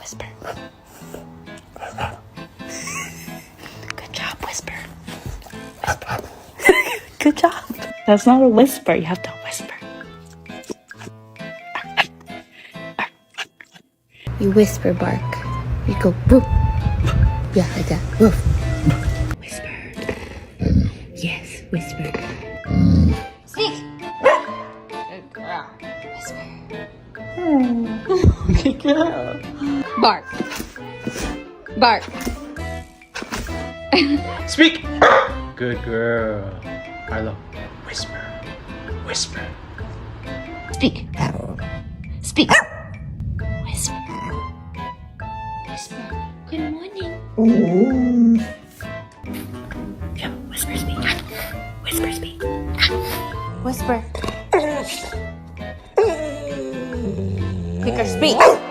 Whisper. Good job, whisper. Whisper. Good job. That's not a whisper. You have to whisper. You whisper bark. You go woof. Yeah, like that. Woof. Whisper. Yes, whisper. Speak. Good girl. Whisper. Good girl. Bark. Bark. Speak! Good girl. Carlo, whisper. Whisper. Speak. Speak. Whisper. Whisper. Good morning. Yeah, whisper speak. Whisper speak. Whisper. Quicker speak.